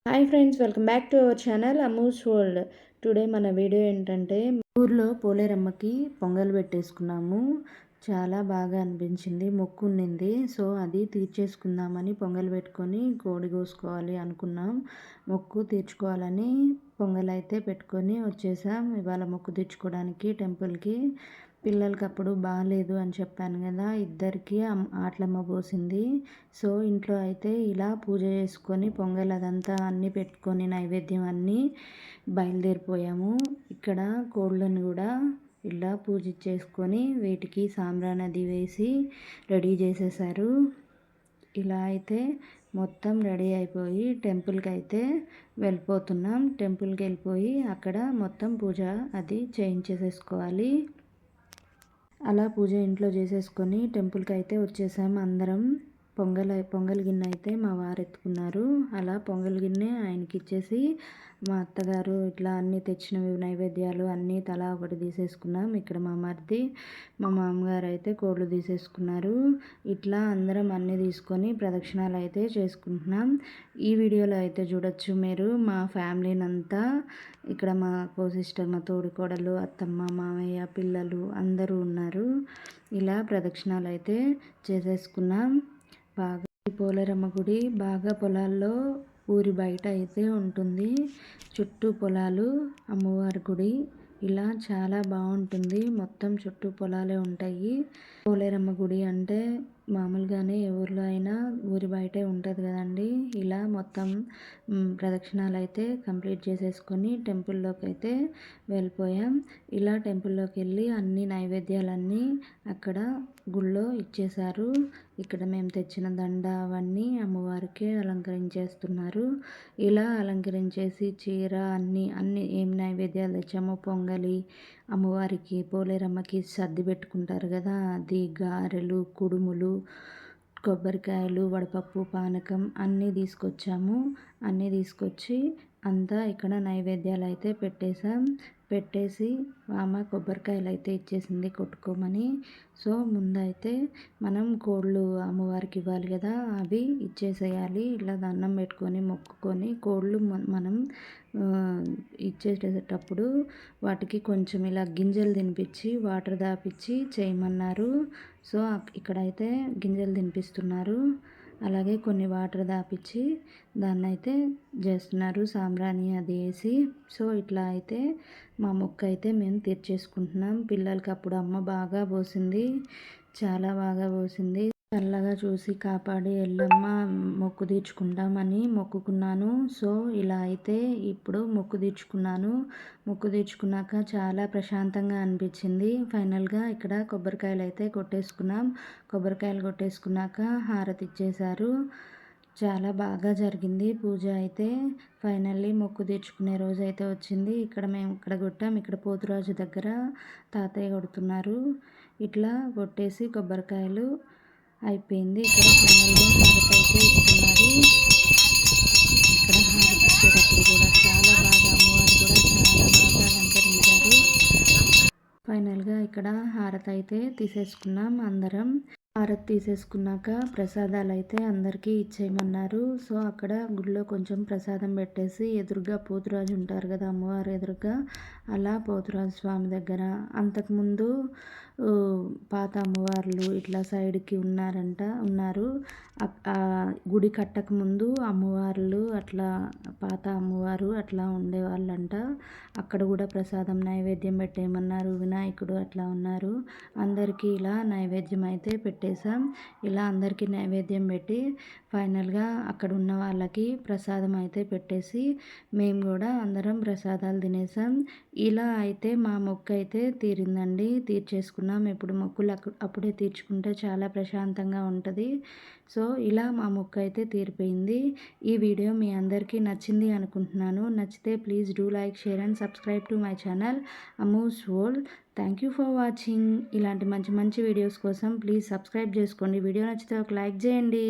Hi friends, welcome back to our channel Amuse World. Today మన video ఏంటంటే ఊర్లో పోలేరమ్మకి పొంగల్ పెట్టేసుకున్నాము. చాలా బాగా అనిపించింది, మొక్కు ఉండింది. సో అది తీర్చేసుకుందామని పొంగల్ పెట్టుకొని కోడి కోసుకోవాలి అనుకున్నాం. మొక్కు తీర్చుకోవాలని పొంగల్ అయితే పెట్టుకొని వచ్చేసాం ఇవాళ మొక్కు తీర్చుకోవడానికి టెంపుల్కి. పిల్లలకి అప్పుడు బాగాలేదు అని చెప్పాను కదా, ఇద్దరికి ఆట్లమ్మ పోసింది. సో ఇంట్లో అయితే ఇలా పూజ చేసుకొని పొంగల్ అదంతా అన్నీ పెట్టుకొని నైవేద్యం అన్నీ బయలుదేరిపోయాము. ఇక్కడ కోళ్ళను కూడా ఇలా పూజ చేసుకొని వీటికి సాంబ్రాణి అది వేసి రెడీ చేసేసారు. ఇలా అయితే మొత్తం రెడీ అయిపోయి టెంపుల్కి అయితే వెళ్ళిపోతున్నాం. టెంపుల్కి వెళ్ళిపోయి అక్కడ మొత్తం పూజ అది చేయించేసేసుకోవాలి. అలా పూజ ఇంట్లో చేసేసుకొని టెంపుల్కి అయితే వచ్చేసాము అందరం. పొంగల్ గిన్నె అయితే మా వారు ఎత్తుకున్నారు. అలా పొంగల్ గిన్నె ఆయనకి ఇచ్చేసి మా అత్తగారు ఇట్లా అన్నీ తెచ్చినవి నైవేద్యాలు అన్నీ తలా ఒకటి తీసేసుకున్నాం. ఇక్కడ మా మరిది మా మామగారు అయితే కోళ్ళు తీసేసుకున్నారు. ఇట్లా అందరం అన్నీ తీసుకొని ప్రదక్షిణాలు అయితే చేసుకుంటున్నాం. ఈ వీడియోలో అయితే చూడొచ్చు మీరు మా ఫ్యామిలీని అంతా. ఇక్కడ మా సిస్టర్, మా తోడికోడలు, అత్తమ్మ, మామయ్య, పిల్లలు అందరూ ఉన్నారు. ఇలా ప్రదక్షిణాలు అయితే చేసేసుకున్నాం. బాగా ఈ పోలేరమ్మ గుడి బాగా పొలాల్లో ఊరి బయట అయితే ఉంటుంది. చుట్టూ పొలాలు, అమ్మవారి గుడి ఇలా చాలా బాగుంటుంది. మొత్తం చుట్టూ పొలాలే ఉంటాయి. పోలేరమ్మ గుడి అంటే మామూలుగానే ఏ ఊర్లో అయినా ఊరి బయటే ఉంటుంది కదండి. ఇలా మొత్తం ప్రదక్షిణాలు అయితే కంప్లీట్ చేసేసుకొని టెంపుల్లోకి అయితే వెళ్ళిపోయాం. ఇలా టెంపుల్లోకి వెళ్ళి అన్ని నైవేద్యాలన్నీ అక్కడ గుళ్ళో ఇచ్చేశారు. ఇక్కడ మేము తెచ్చిన దండ అవన్నీ అమ్మవారికి అలంకరించేస్తున్నారు. ఇలా అలంకరించేసి చీర అన్నీ ఏం నైవేద్యాలు తెచ్చామో పొంగలి, అమ్మవారికి పోలేరమ్మకి సర్ది పెట్టుకుంటారు కదా, అది గారెలు, కుడుములు, కొబ్బరికాయలు, వడపప్పు, పానకం అన్నీ తీసుకొచ్చాము. అన్నీ తీసుకొచ్చి అంతా ఇక్కడ నైవేద్యాలు అయితే పెట్టేసి అమ్మ కొబ్బరికాయలు అయితే ఇచ్చేసింది కొట్టుకోమని. సో ముందైతే మనం కోళ్ళు అమ్మవారికి ఇవ్వాలి కదా, అవి ఇచ్చేసేయాలి. ఇలా దండం పెట్టుకొని మొక్కుకొని కోళ్ళు మనం ఇచ్చేసేటప్పుడు వాటికి కొంచెం ఇలా గింజలు తినిపించి వాటర్ దాపిచ్చి చేయమన్నారు. సో ఇక్కడైతే గింజలు తినిపిస్తున్నారు. అలాగే కొన్ని వాటర్ దాపిచ్చి దాన్ని అయితే చేస్తున్నారు సాంబ్రాణి అది వేసి. సో ఇట్లా అయితే మా మొక్క అయితే మేము తీర్చేసుకుంటున్నాం. పిల్లలకి అప్పుడు అమ్మ బాగా పోసింది, చాలా బాగా పోసింది. చల్లగా చూసి కాపాడి ఎల్లమ్మ మొక్కు తీర్చుకుంటామని మొక్కుకున్నాను. సో ఇలా అయితే ఇప్పుడు మొక్కు తీర్చుకున్నాక చాలా ప్రశాంతంగా అనిపించింది. ఫైనల్గా ఇక్కడ కొబ్బరికాయలు అయితే కొట్టేసుకున్నాం. కొబ్బరికాయలు కొట్టేసుకున్నాక హారతి ఇచ్చేశారు. చాలా బాగా జరిగింది పూజ అయితే. ఫైనల్లీ మొక్కు తీర్చుకునే రోజు అయితే వచ్చింది. మేము ఇక్కడ కొట్టాం. ఇక్కడ పోతురాజు దగ్గర తాతయ్య కొడుతున్నారు. ఇట్లా కొట్టేసి కొబ్బరికాయలు అయిపోయింది. ఇక్కడ ఫైనల్గా హారతి అయితే ఇస్తున్నారు. ఇక్కడ హారతి ఇచ్చేటప్పుడు కూడా చాలా బాగా అమ్మవారు కూడా చాలా బాగా అలంకరించారు. ఫైనల్గా ఇక్కడ హారతి అయితే తీసేసుకున్నాం అందరం. హారతి తీసేసుకున్నాక ప్రసాదాలు అయితే అందరికీ ఇచ్చేయమన్నారు. సో అక్కడ గుడిలో కొంచెం ప్రసాదం పెట్టేసి ఎదురుగా పోతురాజు ఉంటారు కదా అమ్మవారు ఎదురుగా, అలా పోతురాజు స్వామి దగ్గర అంతకుముందు పాత అమ్మవార్లు ఇట్లా సైడ్కి ఉన్నారు. గుడి కట్టక ముందు అమ్మవార్లు అట్లా పాత అమ్మవారు అట్లా ఉండేవాళ్ళంట. అక్కడ కూడా ప్రసాదం నైవేద్యం పెట్టేయమన్నారు. వినాయకుడు అట్లా ఉన్నారు. అందరికీ ఇలా నైవేద్యం అయితే పెట్టేశాం. ఇలా అందరికీ నైవేద్యం పెట్టి ఫైనల్గా అక్కడ ఉన్న వాళ్ళకి ప్రసాదం అయితే పెట్టేసి మేము కూడా అందరం ప్రసాదాలు తినేసాం. ఇలా అయితే మా మొక్కు అయితే తీరిందండి, తీర్చేసుకున్నాం. ఎప్పుడు మొక్కులు అప్పుడే తీర్చుకుంటే చాలా ప్రశాంతంగా ఉంటుంది. సో ఇలా మా మొక్కు అయితే తీరిపోయింది. ఈ వీడియో మీ అందరికీ నచ్చింది అనుకుంటున్నాను. నచ్చితే please do like, share and subscribe to my channel Amuse World. Thank you for watching. ఇలాంటి మంచి మంచి వీడియోస్ కోసం ప్లీజ్ సబ్స్క్రైబ్ చేసుకోండి. వీడియో నచ్చితే ఒక లైక్ చేయండి.